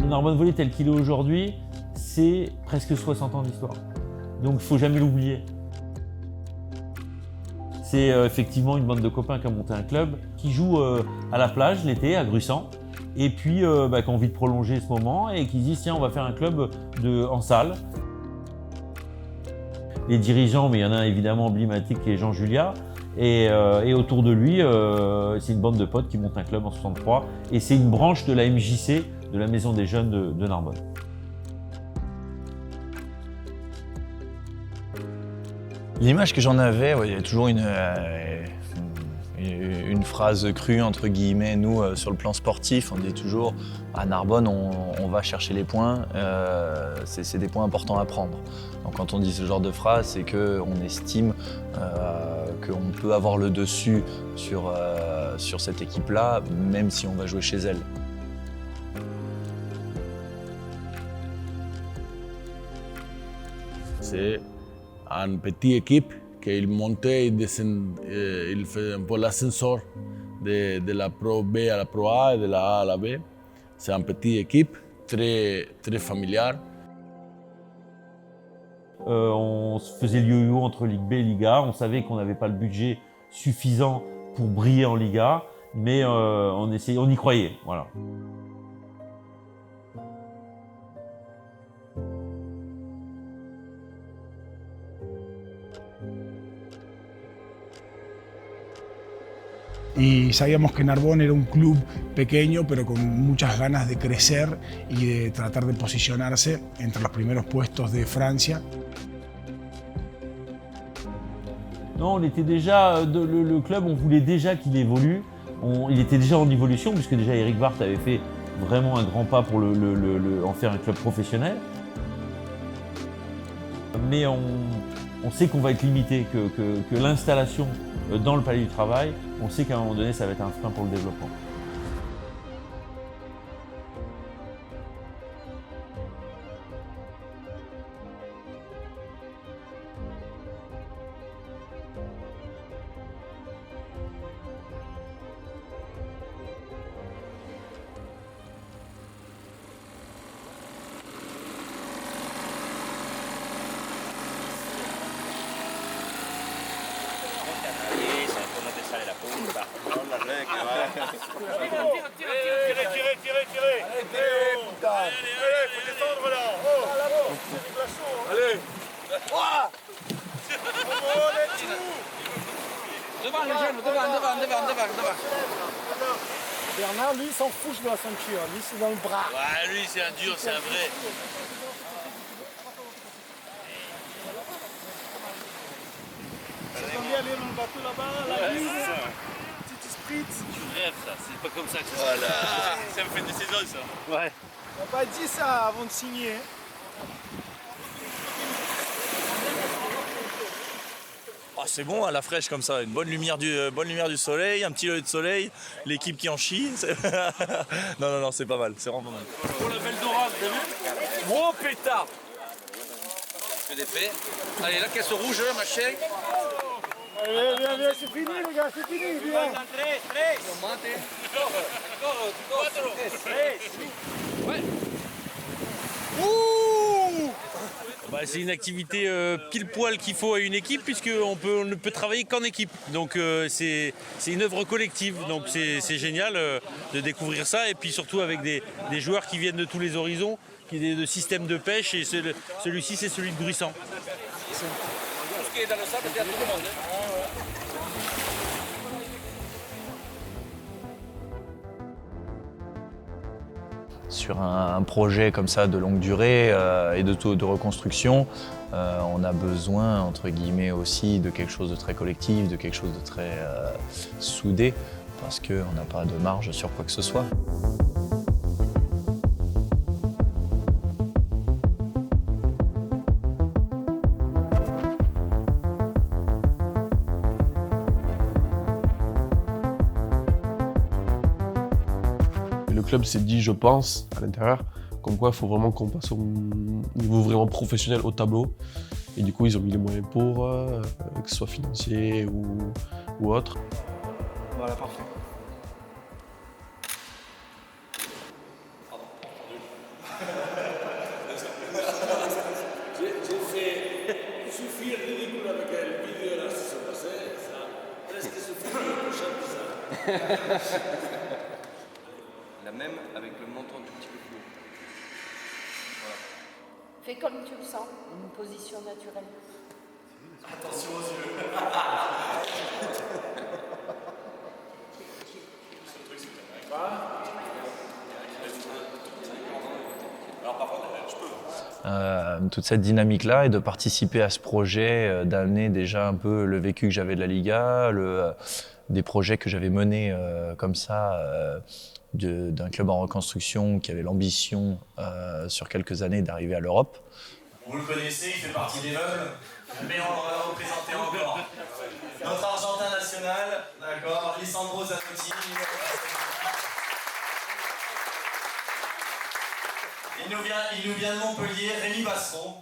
Narbonne Volley tel qu'il est aujourd'hui, c'est presque 60 ans d'histoire. Donc il ne faut jamais l'oublier. C'est effectivement une bande de copains qui a monté un club, qui joue à la plage l'été, à Gruissant, et puis qui ont envie de prolonger ce moment et qui disent tiens, on va faire un club en salle. Les dirigeants, mais il y en a un évidemment emblématique qui est Jean Julia, et autour de lui, c'est une bande de potes qui montent un club en 63, et c'est une branche de la MJC, de la Maison des Jeunes de Narbonne. L'image que j'en avais, il y a toujours une phrase crue entre guillemets. Nous, sur le plan sportif, on dit toujours à Narbonne, on va chercher les points, c'est des points importants à prendre. Donc quand on dit ce genre de phrase, c'est qu'on estime qu'on peut avoir le dessus sur cette équipe-là, même si on va jouer chez elle. C'est une petite équipe qu'il montait, il fait un peu l'ascenseur de la Pro B à la Pro A et de la A à la B. C'est une petite équipe très familiale. On se faisait le yo-yo entre Ligue B et Ligue A. On savait qu'on n'avait pas le budget suffisant pour briller en Ligue A, mais on y croyait. Voilà. Y sabíamos que Narbonne era un club pequeño, pero con muchas ganas de crecer y de tratar de posicionarse entre los primeros puestos de Francia. Non, on était déjà, le club, on voulait déjà qu'il évolue. Il était déjà en évolution, puisque déjà Eric Barth avait fait vraiment un grand pas pour en faire un club professionnel. Mais on sait qu'on va être limité, que l'installation dans le Palais du Travail, on sait qu'à un moment donné, ça va être un frein pour le développement. Tirez. Allez, putain. Allez, faut descendre là. Oh, c'est glaçon. Allez. Devant les jeunes, devant. Bernard, lui, il s'en fout de la ceinture. Lui, c'est dans le bras. Ouais, lui, c'est un dur, c'est un vrai. Ça tombe bien aller dans le bateau là-bas, la ligne. Tu rêves ça, c'est pas comme ça que ça se passe. Voilà. C'est un fait de saison ça. Ouais. On n'a pas dit ça avant de signer. Ah, c'est bon, à la fraîche comme ça, une bonne lumière du soleil, un petit lever de soleil, l'équipe qui en chie. Non, c'est pas mal, c'est vraiment pas mal. Pour la belle dorade, t'as vu? Gros pétard. Je fais des faits. Allez, la caisse rouge, machin. Allez, viens, c'est fini les gars, c'est fini, viens. Ouais. Bah, c'est une activité pile poil qu'il faut à une équipe, puisqu'on ne peut travailler qu'en équipe. Donc c'est une œuvre collective, donc c'est génial de découvrir ça, et puis surtout avec des joueurs qui viennent de tous les horizons, de systèmes de pêche, et celui-ci c'est celui de Gruissant. Tout ce qui est dans le sable, c'est à tout le monde. Sur un projet comme ça de longue durée et de reconstruction, on a besoin, entre guillemets, aussi de quelque chose de très collectif, de quelque chose de très soudé, parce qu'on n'a pas de marge sur quoi que ce soit. le club s'est dit, je pense, à l'intérieur, comme quoi il faut vraiment qu'on passe au niveau vraiment professionnel au tableau. Et du coup, ils ont mis les moyens pour, que ce soit financier ou autre. Voilà, parfait. J'ai fait suffire ridicule avec la vidéo de la saison passée, ça presque suffit pour changer ça. La même avec le menton un tout petit peu plus haut. Voilà. Fais comme tu le sens, une position naturelle. Attention aux yeux. Toute cette dynamique-là et de participer à ce projet, d'amener déjà un peu le vécu que j'avais de la Liga, des projets que j'avais menés comme ça, d'un club en reconstruction qui avait l'ambition sur quelques années d'arriver à l'Europe. Vous le connaissez, il fait partie des meubles, mais on va le représenter encore. Notre Argentin national, d'accord, Lisandro Zanotti. Il nous vient de Montpellier, Rémi Basseron.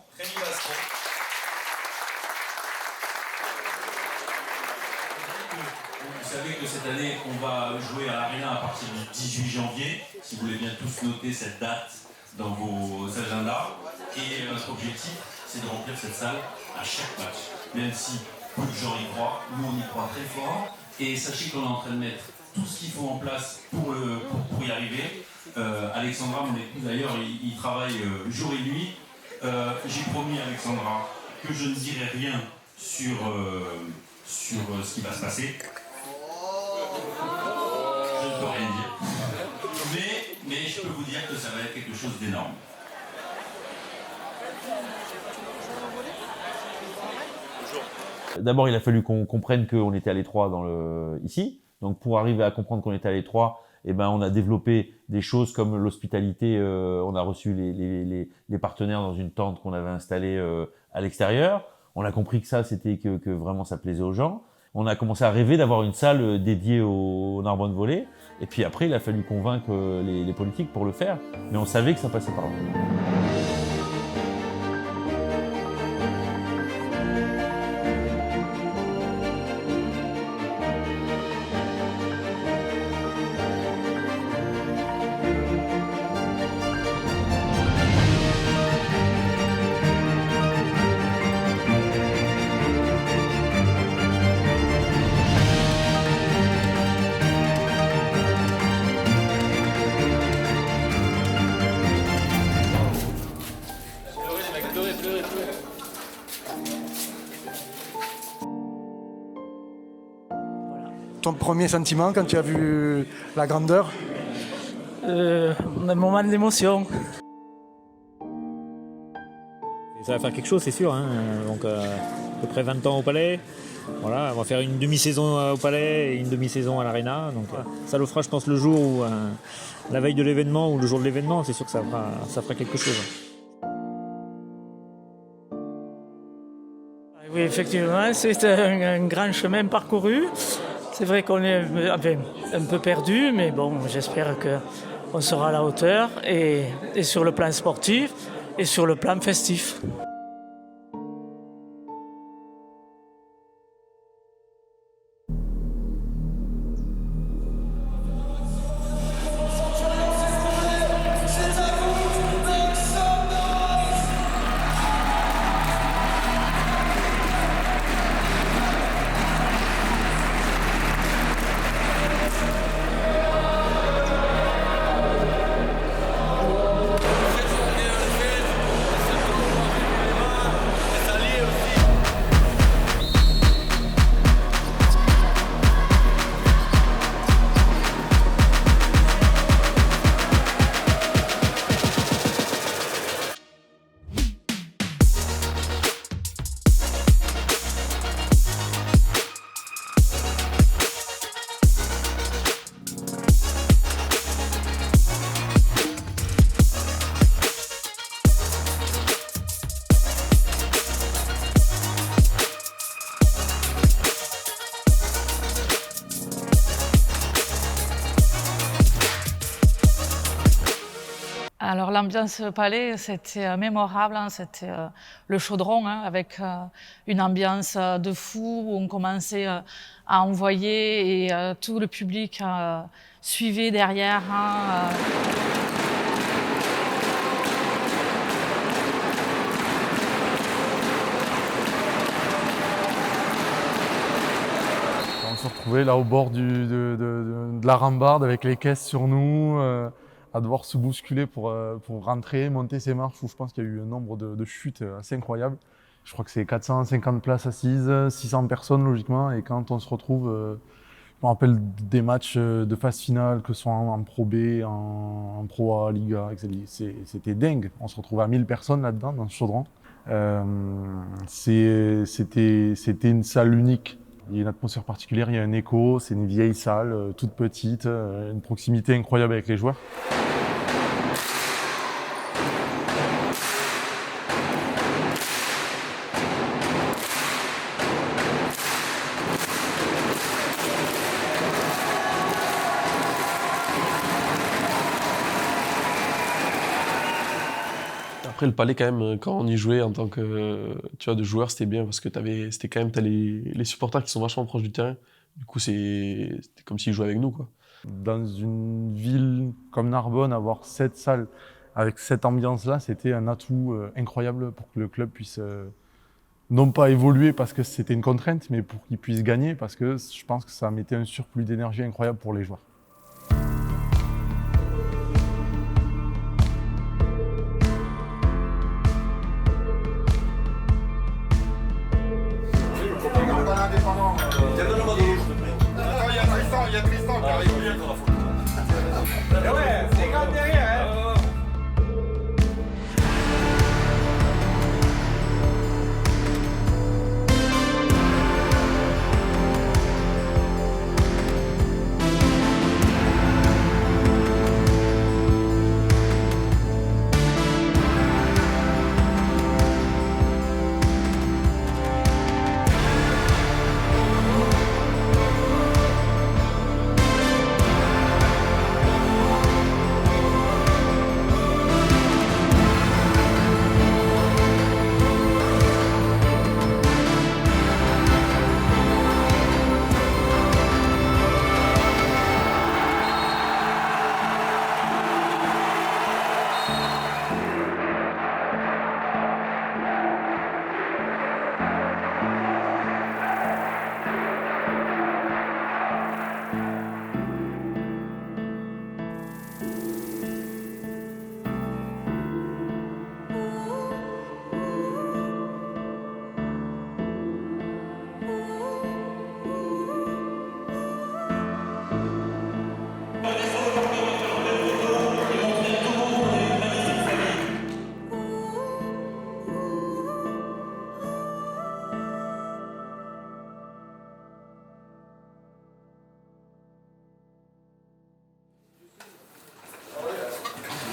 Vous savez que cette année, on va jouer à l'Arena à partir du 18 janvier. Si vous voulez bien tous noter cette date dans vos agendas. Et notre objectif, c'est de remplir cette salle à chaque match. Même si peu de gens y croient, nous on y croit très fort. Et sachez qu'on est en train de mettre tout ce qu'il faut en place pour y arriver. Alexandra, mon épouse d'ailleurs, il travaille jour et nuit. J'ai promis à Alexandra que je ne dirai rien sur ce qui va se passer. Je ne peux rien dire. Mais je peux vous dire que ça va être quelque chose d'énorme. D'abord, il a fallu qu'on comprenne qu'on était à l'étroit ici. Donc, pour arriver à comprendre qu'on était à l'étroit, eh ben, on a développé des choses comme l'hospitalité. On a reçu les partenaires dans une tente qu'on avait installée à l'extérieur. On a compris que ça, c'était que vraiment ça plaisait aux gens. On a commencé à rêver d'avoir une salle dédiée au Narbonne Volley. Et puis après, il a fallu convaincre les politiques pour le faire. Mais on savait que ça passait par là. Ton premier sentiment quand tu as vu la grandeur? Un moment d'émotion. Ça va faire quelque chose, c'est sûr. Hein. Donc, à peu près 20 ans au Palais. Voilà, on va faire une demi-saison au Palais et une demi-saison à l'Arena. Donc, ça le fera, je pense, le jour où, la veille de l'événement ou le jour de l'événement, c'est sûr que ça fera quelque chose. Oui, effectivement, c'est un grand chemin parcouru. C'est vrai qu'on est un peu perdu, mais bon, j'espère qu'on sera à la hauteur et sur le plan sportif et sur le plan festif. Alors l'ambiance palais, c'était mémorable, hein, c'était le chaudron hein, avec une ambiance de fou où on commençait à envoyer et tout le public suivait derrière. Hein, On se retrouvait là au bord de la rambarde avec les caisses sur nous, à devoir se bousculer pour rentrer, monter ces marches où je pense qu'il y a eu un nombre de chutes assez incroyable. Je crois que c'est 450 places assises, 600 personnes logiquement, et quand on se retrouve, je me rappelle des matchs de phase finale, que ce soit en Pro B, en Pro A, Liga, c'était dingue. On se retrouvait à 1000 personnes là-dedans, dans ce chaudron. C'était une salle unique. Il y a une atmosphère particulière, il y a un écho, c'est une vieille salle, toute petite, une proximité incroyable avec les joueurs. Après, le palais, quand même, quand on y jouait en tant que de joueur, c'était bien parce que c'était quand même, t'as les supporters qui sont vachement proches du terrain. Du coup, c'était comme s'ils jouaient avec nous, quoi. Dans une ville comme Narbonne, avoir cette salle avec cette ambiance-là, c'était un atout incroyable pour que le club puisse non pas évoluer parce que c'était une contrainte, mais pour qu'il puisse gagner parce que je pense que ça mettait un surplus d'énergie incroyable pour les joueurs. Il y a Tristan qui arrive. Ouais, c'est grave derrière, hein.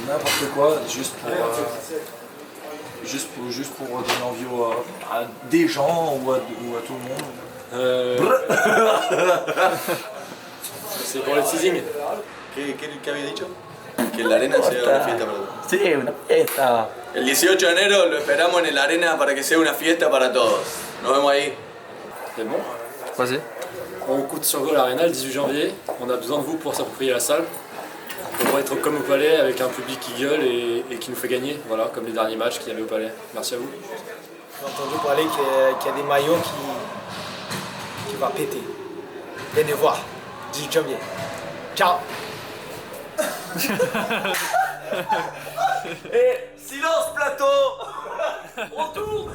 N'importe quoi, juste pour donner envie à des gens ou à tout le monde. C'est pour le teasing. ¿Qué había dicho? Que la arena sea una fiesta para todos. Sí, una fiesta. El 18 de enero lo esperamos en la arena para que sea una fiesta para todos. Nos vemos ahí. C'est bon? Vas-y. On coûte sur Gol Arena le 18 janvier. On a besoin de vous pour s'approprier la salle. Pour être comme au Palais, avec un public qui gueule et qui nous fait gagner, voilà, comme les derniers matchs qu'il y avait au Palais. Merci à vous. J'ai entendu parler qu'il y a des maillots qui va péter. Venez voir, 18 janvier. Ciao. Et silence plateau. On tourne.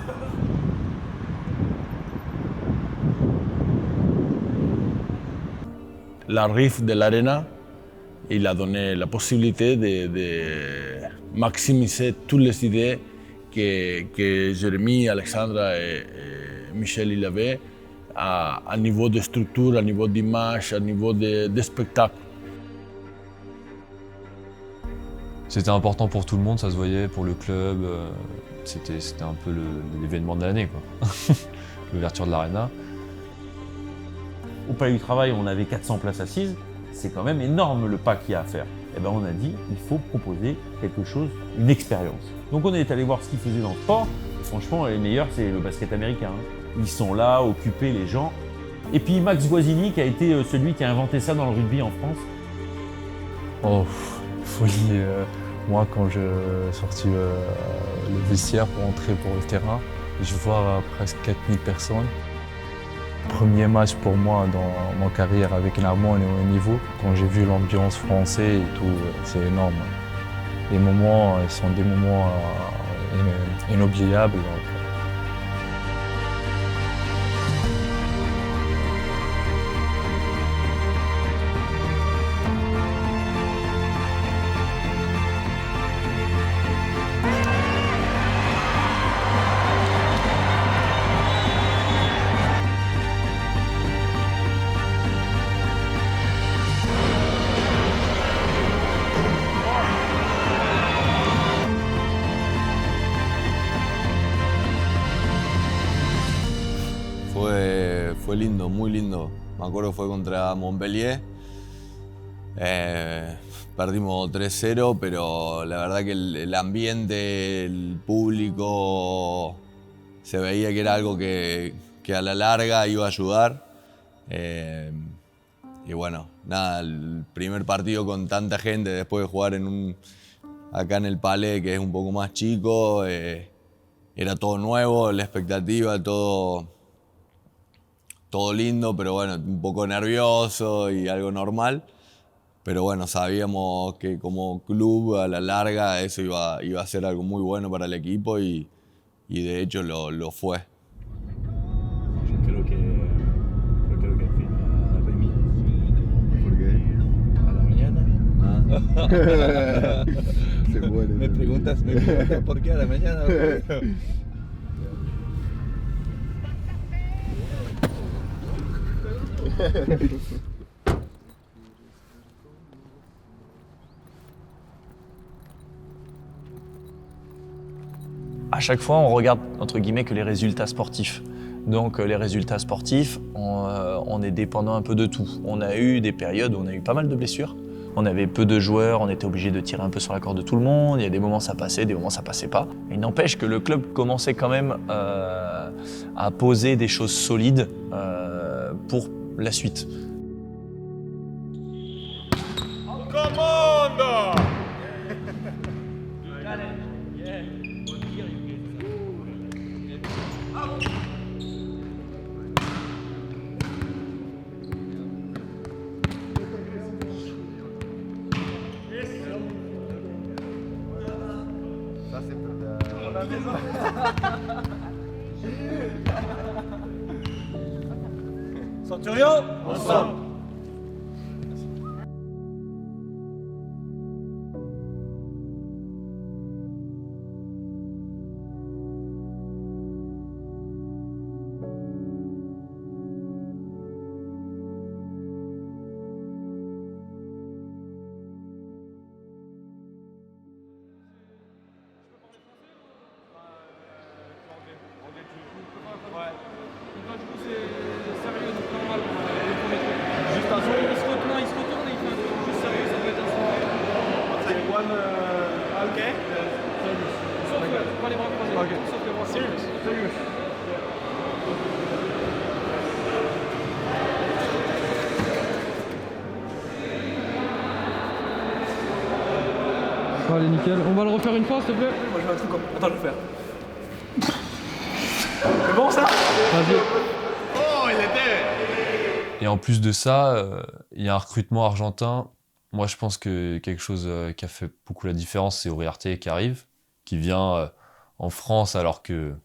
La riff de l'arena, il a donné la possibilité de maximiser toutes les idées que Jérémy, Alexandra et Michel il avaient à niveau de structure, à niveau d'image, à niveau de spectacle. C'était important pour tout le monde, ça se voyait, pour le club. C'était un peu l'événement de l'année, quoi. L'ouverture de l'arena. Au Palais du Travail, on avait 400 places assises. C'est quand même énorme le pas qu'il y a à faire. eh ben on a dit il faut proposer quelque chose, une expérience. Donc on est allé voir ce qu'ils faisaient dans le sport. Franchement, les meilleurs, c'est le basket américain. Ils sont là, occupés, les gens. Et puis Max Guazzini, qui a été celui qui a inventé ça dans le rugby en France. Oh, folie. Moi, quand je sorti le vestiaire pour entrer pour le terrain, je vois presque 4000 personnes. Premier match pour moi dans ma carrière avec Narbonne et au haut niveau. Quand j'ai vu l'ambiance française et tout, c'est énorme. Les moments, ils sont des moments inoubliables. Donc. Fue lindo, muy lindo. Me acuerdo que fue contra Montpellier. Perdimos 3-0, pero la verdad que el ambiente, el público, se veía que era algo que a la larga iba a ayudar. Y bueno, nada, el primer partido con tanta gente después de jugar acá en el Palais, que es un poco más chico, era todo nuevo, la expectativa, todo lindo, pero bueno, un poco nervioso y algo normal. Pero bueno, sabíamos que como club a la larga eso iba a ser algo muy bueno para el equipo y de hecho lo fue. Yo creo que fui a Rémi. ¿Por qué? A la mañana. Se muere. Me preguntas por qué a la mañana. À chaque fois, on regarde entre guillemets que les résultats sportifs. Donc les résultats sportifs, on est dépendant un peu de tout. On a eu des périodes où on a eu pas mal de blessures. On avait peu de joueurs, on était obligé de tirer un peu sur la corde de tout le monde. Il y a des moments ça passait, des moments ça passait pas. Il n'empêche que le club commençait quand même à poser des choses solides pour la suite. Commande! Ça c'est pour la maison. Centurion, ensemble. Allez, nickel. On va le refaire une fois, s'il te plaît. Moi, je veux un truc comme. Attends, je vais le faire. C'est bon ça? Vas-y. Oh, il était! Et en plus de ça, il y a un recrutement argentin. Moi, je pense que quelque chose qui a fait beaucoup la différence, c'est Uriarte qui arrive, qui vient en France alors qu'il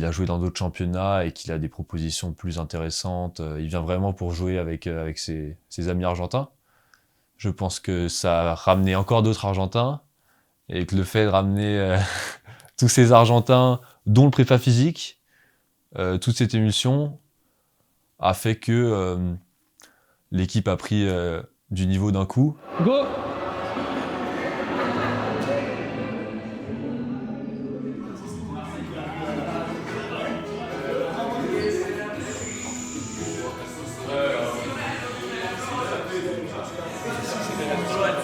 a joué dans d'autres championnats et qu'il a des propositions plus intéressantes. Il vient vraiment pour jouer avec ses amis argentins. Je pense que ça a ramené encore d'autres Argentins et que le fait de ramener tous ces Argentins, dont le prépa physique, toute cette émulsion, a fait que l'équipe a pris du niveau d'un coup. Go!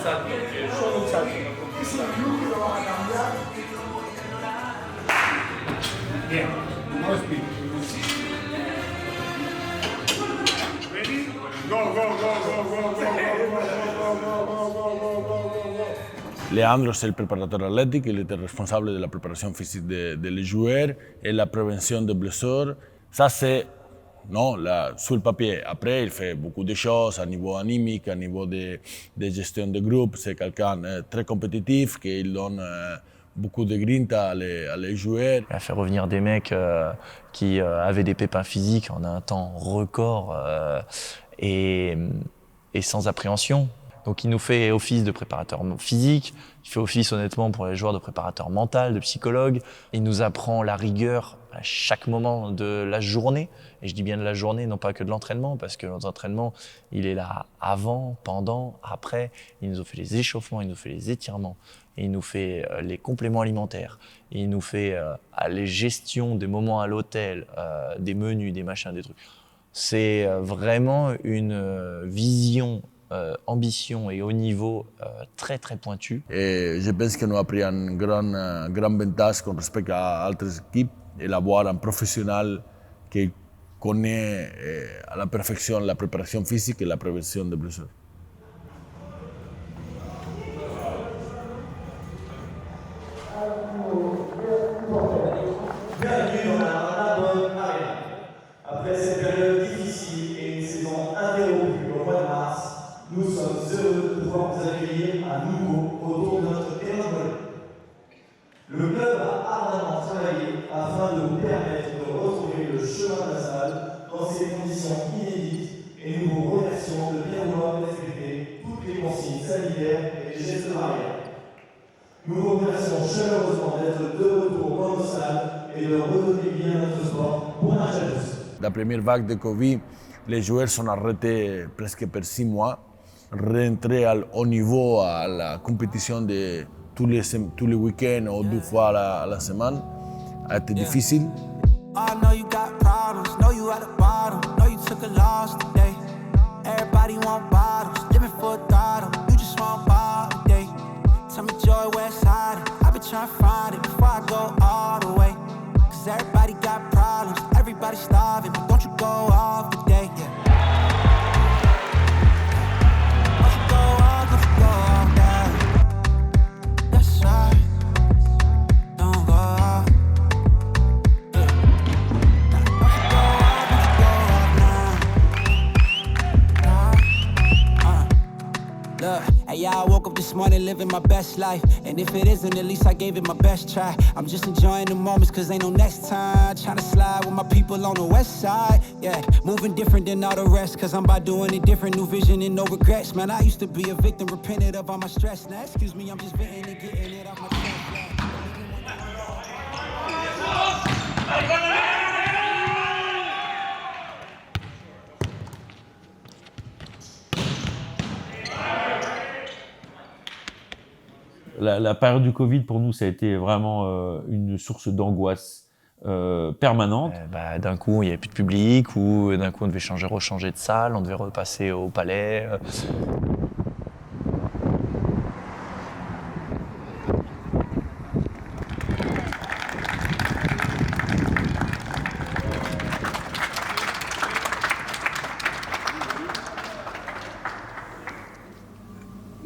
ça, donc show nous ça. Bien, no speed. Ready? Go, go, go, go, go, go, go, go, go, go, go, go, go. Leandro, c'est le préparateur athlétique, il était responsable de la préparation physique des joueurs et la prévention des blessures. Ça, c'est sur le papier. Après, il fait beaucoup de choses à niveau animique, à niveau de gestion de groupe. C'est quelqu'un très compétitif, qui donne beaucoup de grinta à les joueurs. Il a fait revenir des mecs qui avaient des pépins physiques en un temps record et sans appréhension. Donc il nous fait office de préparateur physique, il fait office honnêtement pour les joueurs de préparateur mental, de psychologue. Il nous apprend la rigueur à chaque moment de la journée. Et je dis bien de la journée, non pas que de l'entraînement, parce que l'entraînement, il est là avant, pendant, après. Il nous fait les échauffements, il nous fait les étirements, il nous fait les compléments alimentaires, il nous fait les gestions des moments à l'hôtel, des menus, des machins, des trucs. C'est vraiment une vision ambition et haut niveau très très pointu. Et je pense que nous avons pris un grand avantage con respect à d'autres équipes et d'avoir un professionnel qui connaît à la perfection la préparation physique et la prévention des blessures. Bienvenue dans la Narbonne Arena. Après cette période difficile et une saison interrompue au mois de mars, nous sommes heureux de pouvoir vous accueillir à nouveau autour de notre terrain de volley. Le club a ardemment travaillé afin de vous permettre de retrouver le chemin de la salle dans ces conditions inédites et nous vous remercions de bien vouloir respecter toutes les consignes sanitaires et les gestes barrières. Nous vous remercions chaleureusement d'être de retour dans nos salles et de redonner bien notre sport pour un tous. La première vague de Covid, les joueurs sont arrêtés presque pour 6 mois. Rentrer au niveau à la compétition de tous les week-ends ou 2 fois à la semaine a été difficile. I know you got problems, know you at the bottom, know you took a loss today. Everybody want bottles, living for a throttle, you just want bottle today. Tell me joy, west side, I've been trying to find it before I go all the way. Cause everybody got problems, everybody starving, but don't you go off today, yeah. Hey, yeah, I woke up this morning living my best life. And if it isn't, at least I gave it my best try. I'm just enjoying the moments cause ain't no next time. Trying to slide with my people on the west side. Yeah, moving different than all the rest. Cause I'm about doing it different, new vision and no regrets. Man, I used to be a victim, repented of all my stress. Now, excuse me, I'm just venting and getting it off my chest. La période du Covid, pour nous, ça a été vraiment une source d'angoisse permanente. D'un coup, il n'y avait plus de public, ou d'un coup, on devait rechanger de salle, on devait repasser au palais.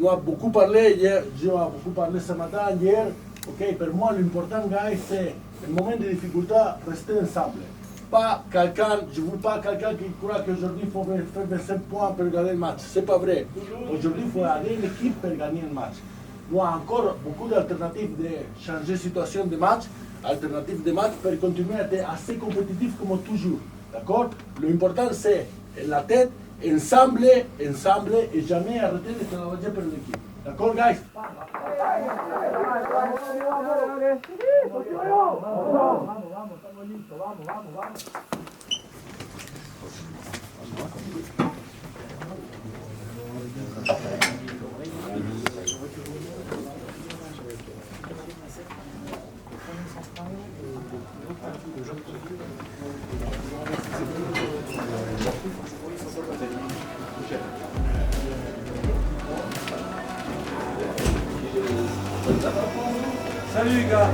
Nous avons beaucoup parlé hier, j'ai beaucoup parlé ce matin, hier. Ok, pour moi, l'important, guys, c'est le moment de difficulté, rester ensemble. Pas quelqu'un, je ne veux pas quelqu'un qui croit qu'aujourd'hui il faut faire 25 points pour gagner le match. C'est pas vrai. Aujourd'hui, il faut aider l'équipe pour gagner le match. Nous avons encore beaucoup d'alternatives de changer de situation de match, alternatives de match pour continuer à être assez compétitif comme toujours. D'accord? L'important, c'est la tête. Ensemble et jamais arrêter de travailler pour l'équipe. D'accord, guys? Salut les gars.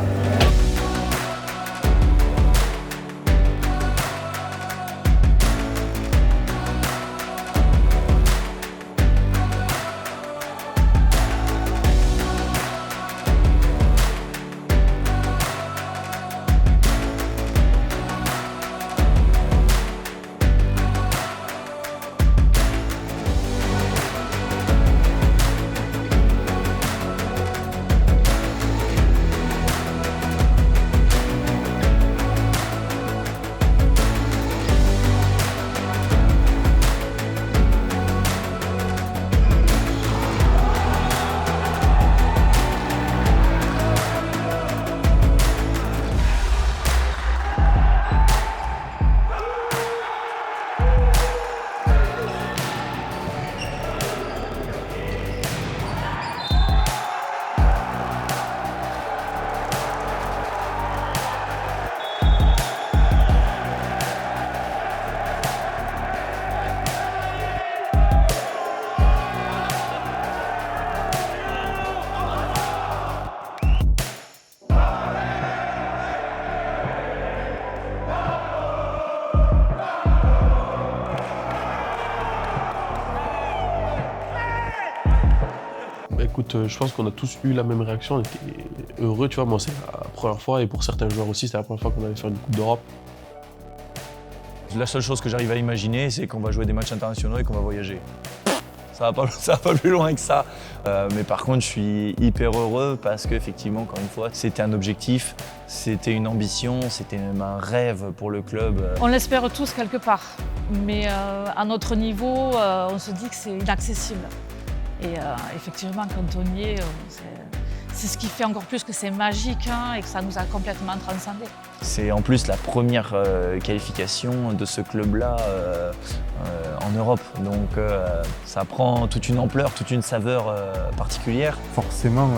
Écoute, je pense qu'on a tous eu la même réaction, on était heureux, tu vois. Moi, c'est la première fois, et pour certains joueurs aussi, c'était la première fois qu'on allait faire une Coupe d'Europe. La seule chose que j'arrive à imaginer, c'est qu'on va jouer des matchs internationaux et qu'on va voyager. Ça va pas plus loin que ça. Mais par contre, je suis hyper heureux parce qu'effectivement, encore une fois, c'était un objectif, c'était une ambition, c'était même un rêve pour le club. On l'espère tous quelque part, mais à notre niveau, on se dit que c'est inaccessible. Et effectivement, quand on y est, c'est ce qui fait encore plus que c'est magique et que ça nous a complètement transcendés. C'est en plus la première qualification de ce club-là en Europe. Donc ça prend toute une ampleur, toute une saveur particulière. Forcément,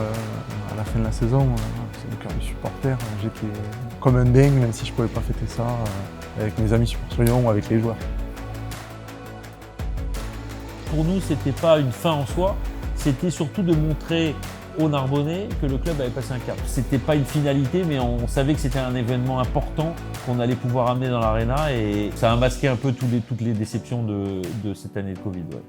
à la fin de la saison, c'est le cœur du supporter. J'étais comme un dingue, même si je ne pouvais pas fêter ça avec mes amis supporters ou avec les joueurs. Pour nous, c'était pas une fin en soi, c'était surtout de montrer aux Narbonnais que le club avait passé un cap. C'était pas une finalité, mais on savait que c'était un événement important qu'on allait pouvoir amener dans l'Arena et ça a masqué un peu toutes les déceptions de cette année de Covid. Ouais.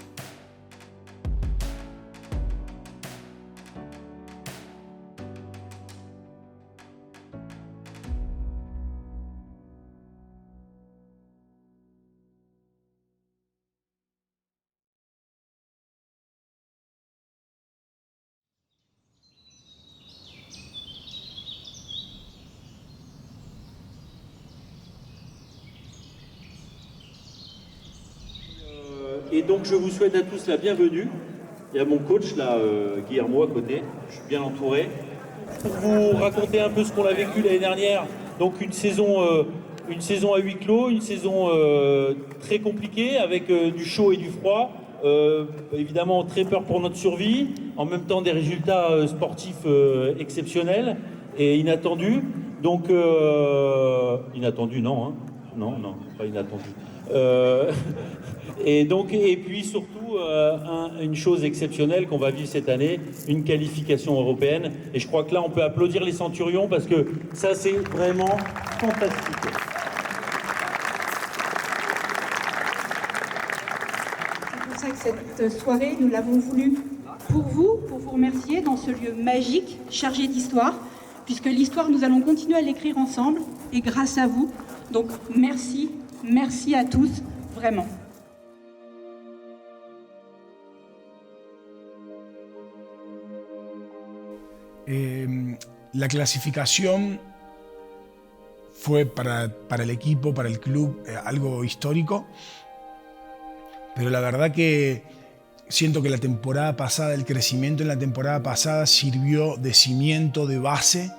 Et donc je vous souhaite à tous la bienvenue. Il y a mon coach là, Guillermo à côté, je suis bien entouré. Pour vous raconter un peu ce qu'on a vécu l'année dernière, donc une saison à huis clos, une saison très compliquée avec du chaud et du froid. Évidemment très peur pour notre survie, en même temps des résultats sportifs exceptionnels et inattendus. Donc, inattendu non, hein. Non, pas inattendu. Et puis surtout, une chose exceptionnelle qu'on va vivre cette année, une qualification européenne. Et je crois que là, on peut applaudir les Centurions parce que ça, c'est vraiment fantastique. C'est pour ça que cette soirée, nous l'avons voulu pour vous remercier dans ce lieu magique, chargé d'histoire, puisque l'histoire, nous allons continuer à l'écrire ensemble et grâce à vous. Donc merci à tous, vraiment. La clasificación fue para el equipo, para el club, algo histórico, pero la verdad que siento que la temporada pasada, el crecimiento en la temporada pasada sirvió de cimiento, de base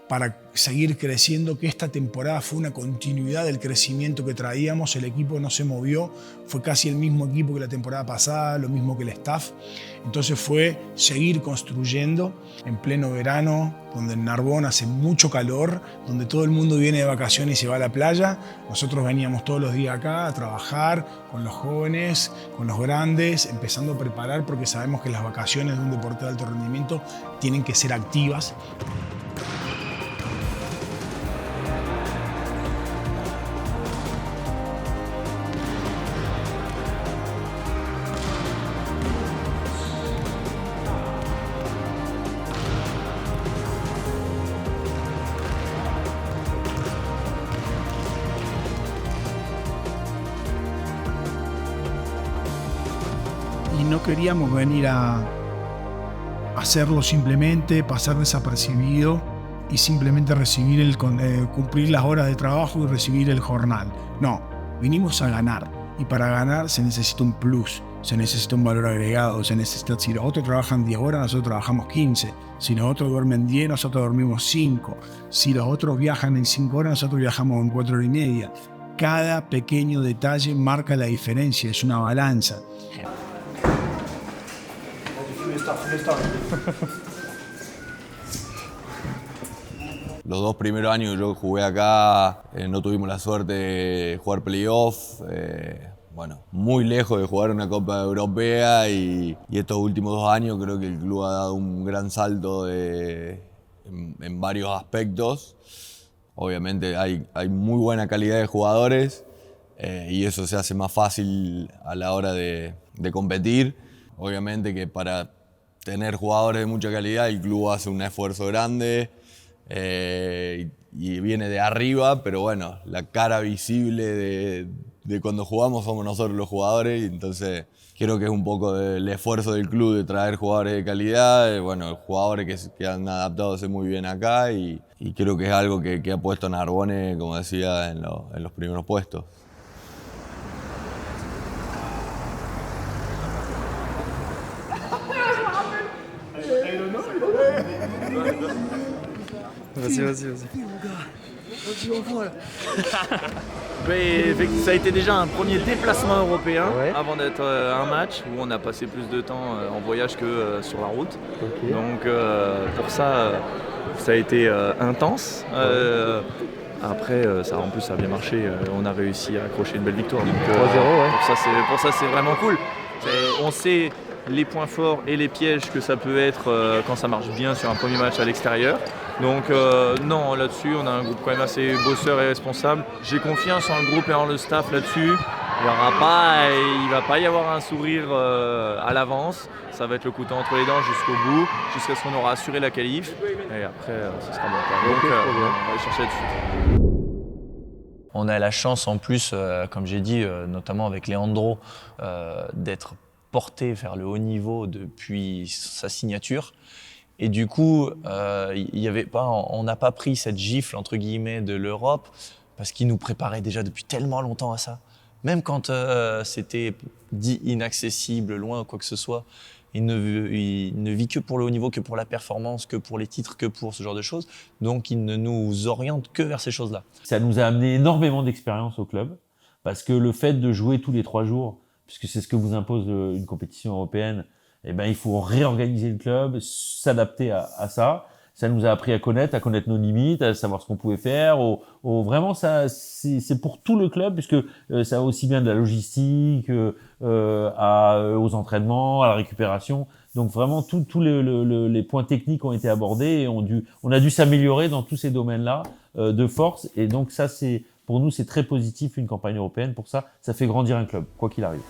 para seguir creciendo, que esta temporada fue una continuidad del crecimiento que traíamos, el equipo no se movió, fue casi el mismo equipo que la temporada pasada, lo mismo que el staff, entonces fue seguir construyendo en pleno verano, donde en Narbonne hace mucho calor, donde todo el mundo viene de vacaciones y se va a la playa, nosotros veníamos todos los días acá a trabajar con los jóvenes, con los grandes, empezando a preparar porque sabemos que las vacaciones de un deporte de alto rendimiento tienen que ser activas. queríamos venir a hacerlo simplemente, pasar desapercibido y simplemente recibir cumplir las horas de trabajo y recibir el jornal. No, vinimos a ganar. Y para ganar se necesita un plus, se necesita un valor agregado, se necesita, si los otros trabajan 10 horas, nosotros trabajamos 15. Si los otros duermen 10, nosotros dormimos 5. Si los otros viajan en 5 horas, nosotros viajamos en 4 horas y media. Cada pequeño detalle marca la diferencia, es una balanza. Los 2 primeros años que yo jugué acá no tuvimos la suerte de jugar playoff, muy lejos de jugar una Copa Europea y estos últimos 2 años creo que el club ha dado un gran salto en varios aspectos. Obviamente hay muy buena calidad de jugadores y eso se hace más fácil a la hora de competir. Obviamente que para tener jugadores de mucha calidad el club hace un esfuerzo grande. Y viene de arriba, pero bueno, la cara visible de cuando jugamos somos nosotros los jugadores, y entonces creo que es un poco del esfuerzo del club de traer jugadores de calidad, jugadores que han adaptado muy bien acá y creo que es algo que ha puesto Narbonne, como decía, en los primeros puestos. Vas-y. Ça a été déjà un premier déplacement européen avant d'être un match où on a passé plus de temps en voyage que sur la route. Okay. Donc pour ça a été intense. Après, en plus, ça a bien marché. On a réussi à accrocher une belle victoire. Donc, 3-0, pour ça, c'est vraiment cool. On sait les points forts et les pièges que ça peut être quand ça marche bien sur un premier match à l'extérieur. Donc non, là-dessus, on a un groupe quand même assez bosseur et responsable. J'ai confiance en le groupe et en le staff là-dessus. Il ne va pas y avoir un sourire à l'avance. Ça va être le couteau entre les dents jusqu'au bout, jusqu'à ce qu'on aura assuré la qualif. Et après, ce sera bon. Donc, on va aller chercher là-dessus. On a la chance en plus, comme j'ai dit, notamment avec Leandro, d'être porté vers le haut niveau depuis sa signature. Et du coup, on n'a pas pris cette gifle entre guillemets de l'Europe parce qu'il nous préparait déjà depuis tellement longtemps à ça. Même quand c'était dit inaccessible, loin ou quoi que ce soit, il ne vit que pour le haut niveau, que pour la performance, que pour les titres, que pour ce genre de choses. Donc il ne nous oriente que vers ces choses-là. Ça nous a amené énormément d'expérience au club parce que le fait de jouer tous les 3 jours, puisque c'est ce que vous impose une compétition européenne, il faut réorganiser le club, s'adapter à ça. Ça nous a appris à connaître nos limites, à savoir ce qu'on pouvait faire. Vraiment, ça, c'est pour tout le club, puisque ça va aussi bien de la logistique, aux entraînements, à la récupération. Donc vraiment, tous les points techniques ont été abordés et on a dû s'améliorer dans tous ces domaines-là de force. Et donc ça, pour nous, c'est très positif une campagne européenne. Pour ça, ça fait grandir un club, quoi qu'il arrive.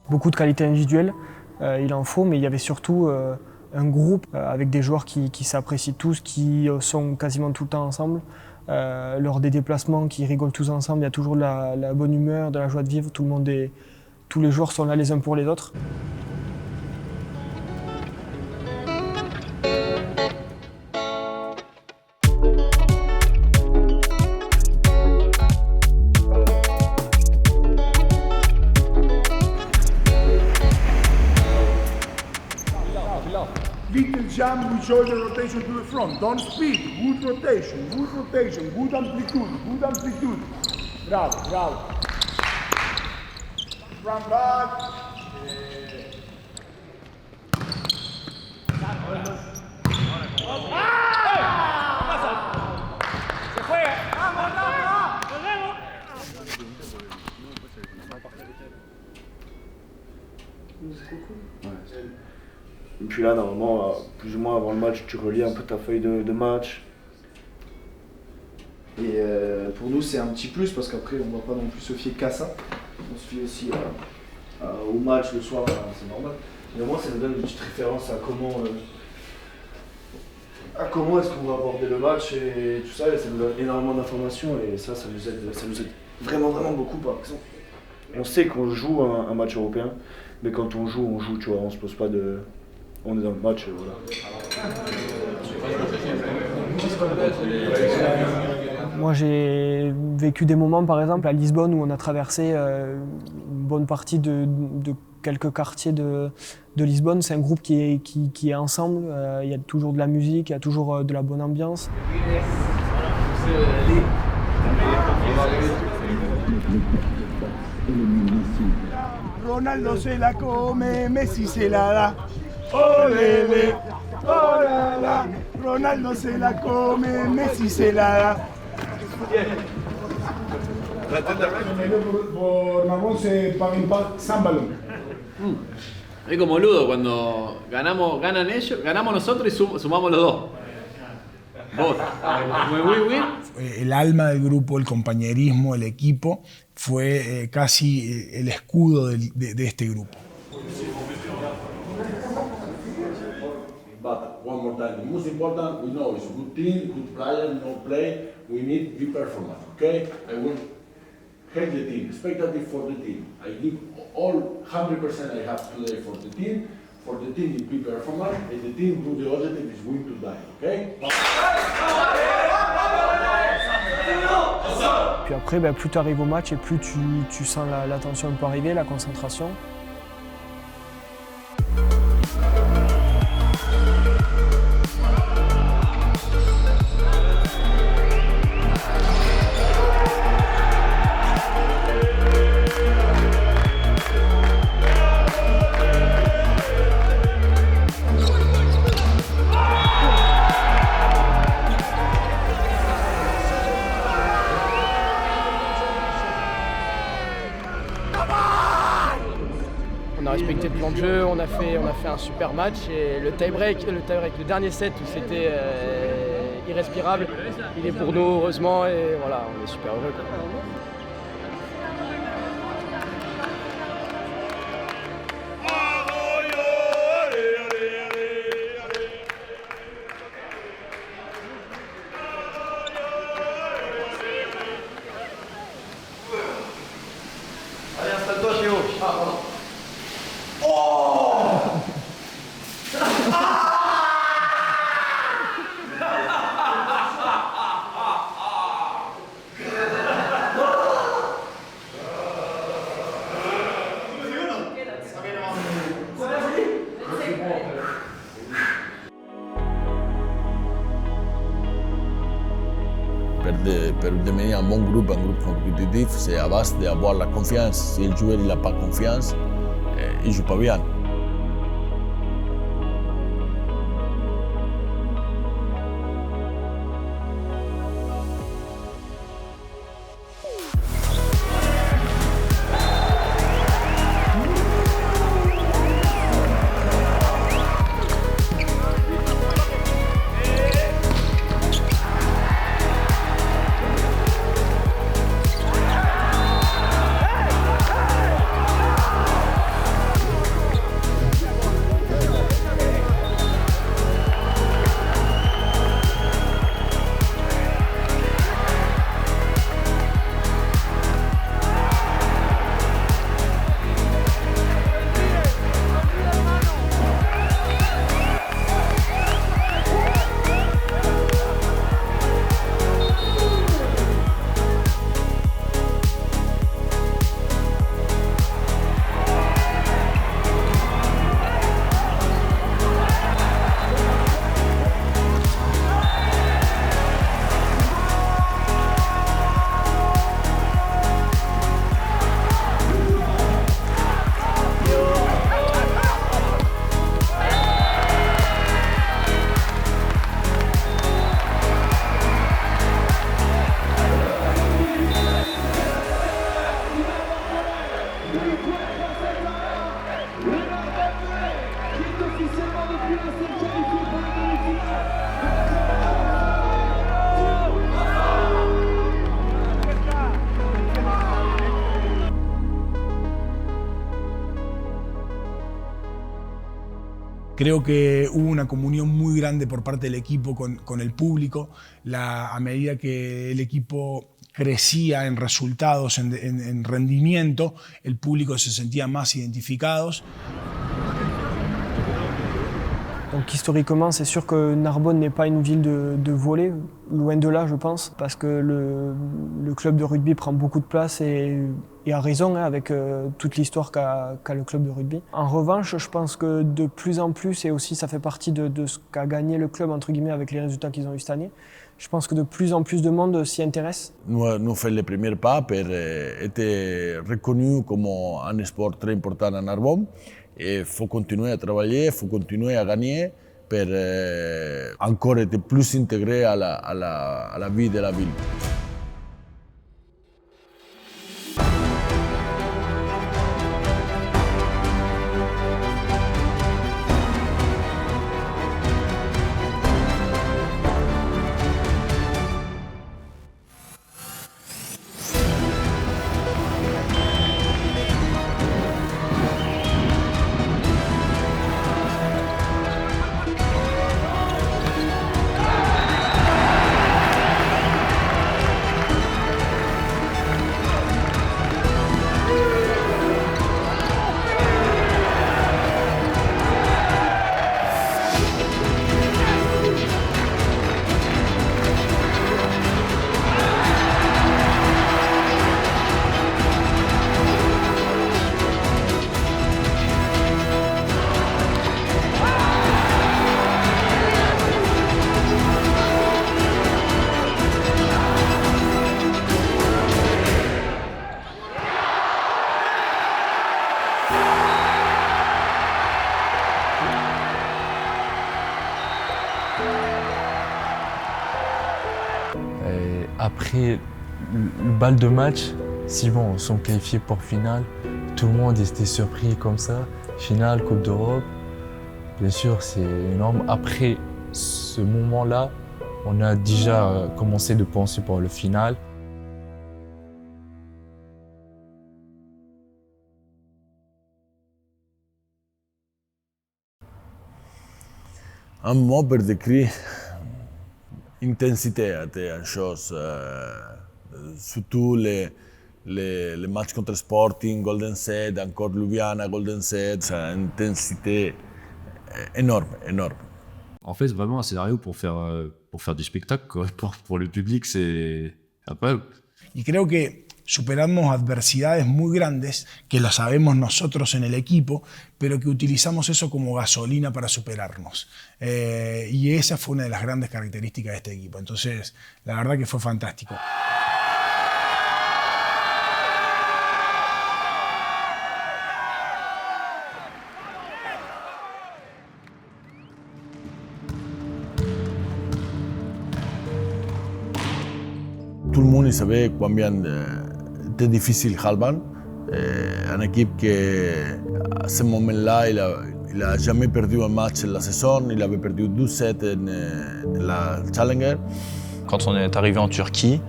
Beaucoup de qualités individuelles, il en faut, mais il y avait surtout un groupe avec des joueurs qui s'apprécient tous, qui sont quasiment tout le temps ensemble. Lors des déplacements, qui rigolent tous ensemble, il y a toujours de la bonne humeur, de la joie de vivre, tous les joueurs sont là les uns pour les autres. Little jump with shoulder rotation to the front. Don't speed. Good rotation. Good amplitude. Bravo. Run back. Et puis là, normalement, plus ou moins avant le match, tu relis un peu ta feuille de match. Et pour nous, c'est un petit plus parce qu'après, on ne va pas non plus se fier qu'à ça. On se fie aussi au match le soir, c'est normal. Mais au moins, ça nous donne une petite référence à comment est-ce qu'on va aborder le match et tout ça. Et ça nous donne énormément d'informations et ça nous aide vraiment, vraiment beaucoup, par exemple. On sait qu'on joue un match européen, mais quand on joue, tu vois, on se pose pas de... On est dans le match, voilà. Moi, j'ai vécu des moments, par exemple, à Lisbonne, où on a traversé une bonne partie de quelques quartiers de Lisbonne. C'est un groupe qui est ensemble. Il y a toujours de la musique, il y a toujours de la bonne ambiance. Ronaldo se la come, Messi se la da. Oh lele, oh la la. Ronaldo se la come, Messi se la da. Por Ramón se paga impact sans balón. Es como Ludo, cuando ganan ellos, ganamos nosotros y sumamos los dos. Vos, win-win. El alma del grupo, el compañerismo, el equipo, fue casi el escudo de este grupo. But one more time, the most important, we know it's a good team, good players, no play, we need big performance, okay? I will help the team, expectative for the team. I give all 100% I have today for the team is big performance, and the team do the objective is win to die, okay? Puis après, plus tu arrives au match et plus tu sens la tension un peu arriver, la concentration. On a respecté le plan de jeu, on a fait un super match et le tie-break, le dernier set où c'était irrespirable, il est pour nous heureusement et voilà, on est super heureux. Allez, installe-toi Théo. Ah, pardon. Per devenir un bon groupe compétitif, c'est à base d'avoir la confiance. Si le joueur n'a pas confiance, il ne joue pas bien. Creo que hubo una comunión muy grande por parte del equipo con el público. A medida que el equipo crecía en resultados, en rendimiento, el público se sentía más identificados. Donc historiquement, c'est sûr que Narbonne n'est pas une ville de volley, loin de là je pense, parce que le club de rugby prend beaucoup de place et a raison avec toute l'histoire qu'a le club de rugby. En revanche, je pense que de plus en plus, et aussi ça fait partie de ce qu'a gagné le club entre guillemets avec les résultats qu'ils ont eu cette année, je pense que de plus en plus de monde s'y intéresse. Nous faisons les premiers pas pour être reconnu comme un sport très important à Narbonne. Et il faut continuer à travailler, il faut continuer à gagner pour encore être plus intégré à la vie de la ville. Après le bal de match, si bon, on sont qualifiés pour finale, tout le monde était surpris comme ça. Finale, Coupe d'Europe, bien sûr c'est énorme. Après ce moment-là, on a déjà commencé de penser pour le final. Un mot pour décrire l'intensité était une chose, surtout les matchs contre Sporting, Golden Set, encore Ljubljana, Golden Set, c'est une intensité énorme, énorme. En fait, vraiment un scénario pour faire du spectacle, quoi. Pour le public, c'est incroyable. Y creo que superamos adversidades muy grandes, que las sabemos nosotros en el equipo, pero que utilizamos eso como gasolina para superarnos. Y esa fue una de las grandes características de este equipo. Entonces, la verdad que fue fantástico. Tout le monde savait combien était difficile Halban, une équipe qui à ce moment-là, il n'a jamais perdu un match en la saison, il avait perdu 12-7 en la Challenger. Quand on est arrivé en Turquie,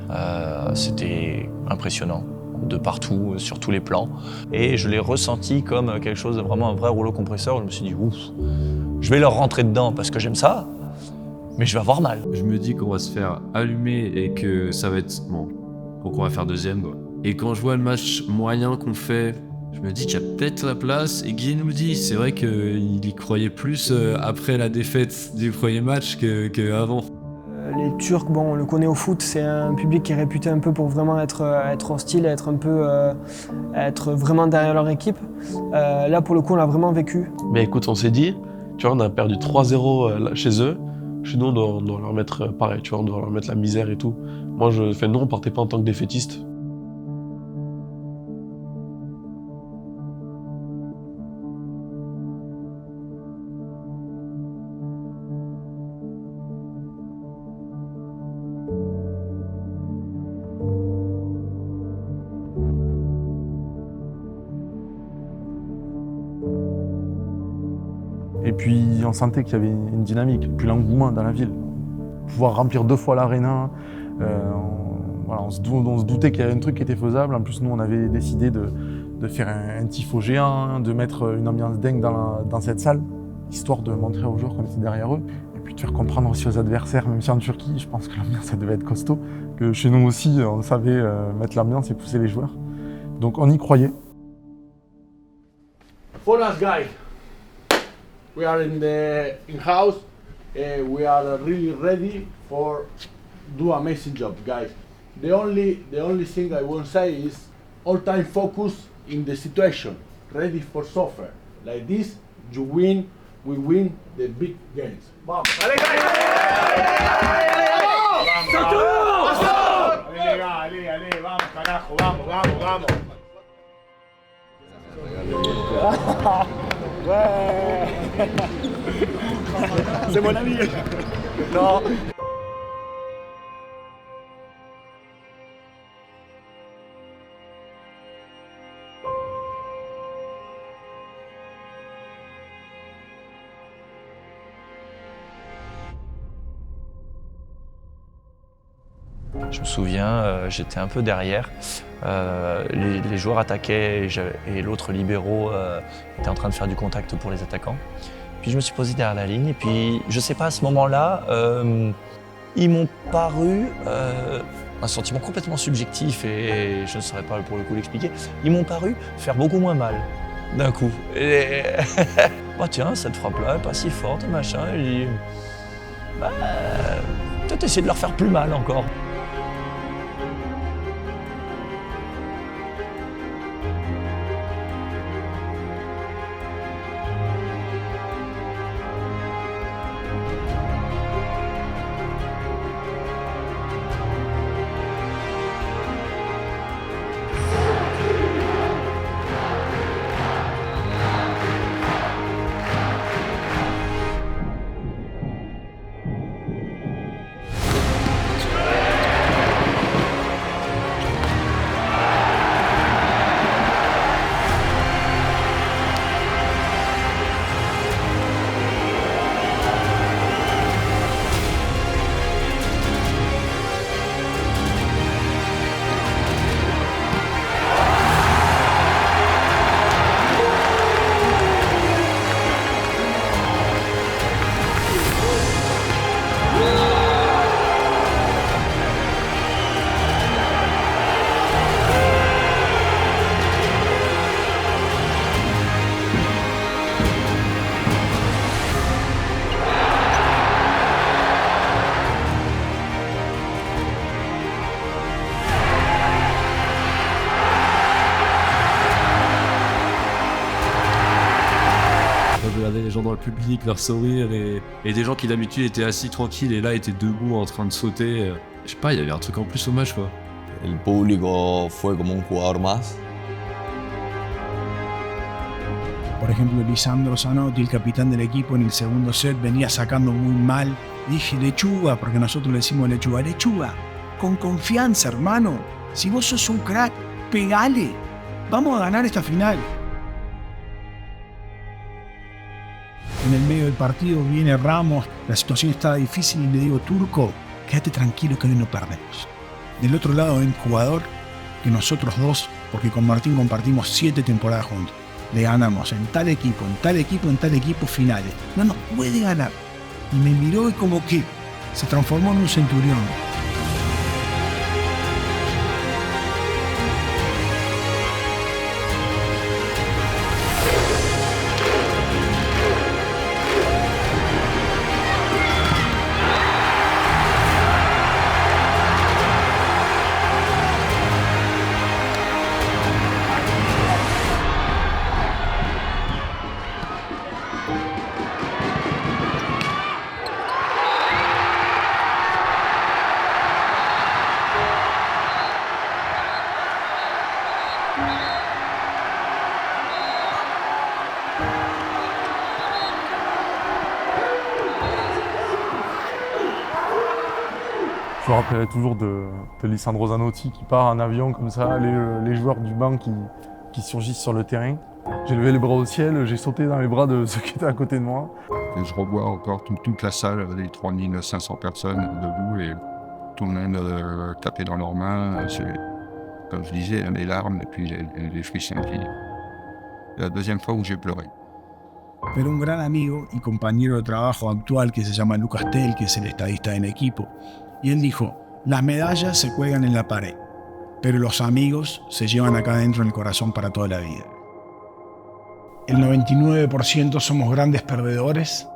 c'était impressionnant, de partout, sur tous les plans. Et je l'ai ressenti comme quelque chose de vraiment un vrai rouleau compresseur. Je me suis dit, ouf, je vais leur rentrer dedans parce que j'aime ça. Mais je vais avoir mal. Je me dis qu'on va se faire allumer et que ça va être bon, donc on va faire deuxième, quoi. Et quand je vois le match moyen qu'on fait, je me dis qu'il y a peut-être la place. Et Guy nous dit, c'est vrai qu'il y croyait plus après la défaite du premier match qu'avant. Les Turcs, bon, on le connaît au foot, c'est un public qui est réputé un peu pour vraiment être hostile, être vraiment derrière leur équipe. Là, pour le coup, on l'a vraiment vécu. Mais écoute, on s'est dit, tu vois, on a perdu 3-0 chez eux. Chez nous, on doit leur mettre pareil, tu vois, on doit leur mettre la misère et tout. Moi, nous, on partait pas en tant que défaitiste. Et puis on sentait qu'il y avait une dynamique, puis l'engouement dans la ville. Pouvoir remplir 2 fois l'aréna, on se doutait qu'il y avait un truc qui était faisable. En plus, nous, on avait décidé de faire un tifo géant, de mettre une ambiance dingue dans cette salle. histoire de montrer aux joueurs qu'on était derrière eux, et puis de faire comprendre aussi aux adversaires, même si en Turquie, je pense que l'ambiance ça devait être costaud, que chez nous aussi, on savait mettre l'ambiance et pousser les joueurs. Donc on y croyait. For us guys, we are in house. We are really ready for do amazing job, guys. The only thing I want to say is all time focus in the situation, ready for suffer. Like this, you win, we win the big games. Vamos. Allez, allez, vamos, carajo, vamos. Ouais. C'est mon ami. Non. Je me souviens, j'étais un peu derrière. Les joueurs attaquaient et l'autre libéraux était en train de faire du contact pour les attaquants. Puis je me suis posé derrière la ligne et puis je sais pas, à ce moment-là, ils m'ont paru, un sentiment complètement subjectif et je ne saurais pas pour le coup l'expliquer, ils m'ont paru faire beaucoup moins mal d'un coup. Et bah tiens, cette frappe-là est pas si forte, machin. Et je dis, bah, peut-être essayer de leur faire plus mal encore. Les gens dans le public, leur sourire et des gens qui d'habitude étaient assis tranquilles et là étaient debout en train de sauter. Je sais pas, il y avait un truc en plus au match quoi. El público fue como un jugador más. Por ejemplo, Lisandro Zanotti, el capitán del equipo, en el segundo set venía sacando muy mal. Dije, Lechuga, porque nosotros le decimos Lechuga, con confianza, hermano. Si vos sos un crack, pegale. Vamos a ganar esta final. En el medio del partido viene Ramos, la situación está difícil y le digo, Turco, quédate tranquilo que hoy no perdemos. Del otro lado hay un jugador que nosotros dos, porque con Martín compartimos 7 temporadas juntos, le ganamos en tal equipo, en tal equipo, en tal equipo finales. No nos puede ganar. Y me miró y como que se transformó en un centurión. Je me rappellerai toujours de Lisandro Zanotti qui part en avion comme ça, les joueurs du banc qui surgissent sur le terrain. J'ai levé les bras au ciel, j'ai sauté dans les bras de ceux qui étaient à côté de moi. Et je revois encore toute la salle, les 3500 personnes debout et tout le monde tapé dans leurs mains. Comme je disais, les larmes et puis les frissons. C'est la deuxième fois où j'ai pleuré. pero un gran amigo y compañero de trabajo actual que se llama Lucas Tell, que es el estadista en equipo. Y él dijo, las medallas se cuelgan en la pared, pero los amigos se llevan acá adentro en el corazón para toda la vida. El 99% somos grandes perdedores,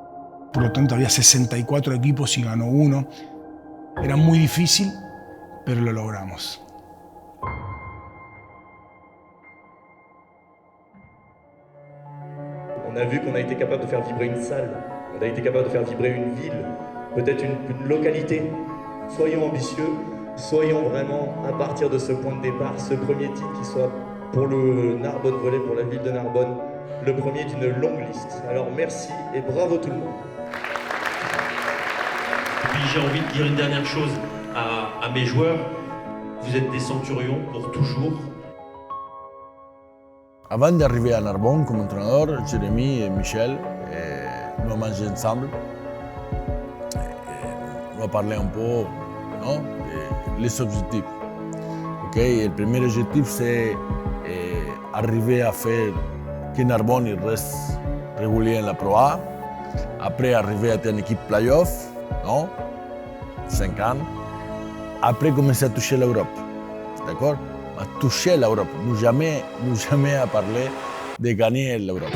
por lo tanto había 64 equipos y ganó uno. Era muy difícil, pero lo logramos. On a vu qu'on a été capable de faire vibrer une salle, on a été capable de faire vibrer une ville, peut-être une localité. Soyons ambitieux, soyons vraiment, à partir de ce point de départ, ce premier titre qui soit pour le Narbonne Volley, pour la ville de Narbonne, le premier d'une longue liste. Alors merci et bravo tout le monde. Et puis j'ai envie de dire une dernière chose à mes joueurs. Vous êtes des centurions pour toujours. Avant d'arriver à Narbonne comme entraîneur, Jérémy et Michel, nous avons mangé ensemble. On a parlé un peu les objectifs. Okay? Le premier objectif, c'est arriver à faire que Narbonne reste régulier en la Pro A. Après, arriver à être une équipe playoff, 5 ans. Après, commencer à toucher l'Europe. D'accord? À toucher l'Europe. Nous jamais à parler de gagner l'Europe.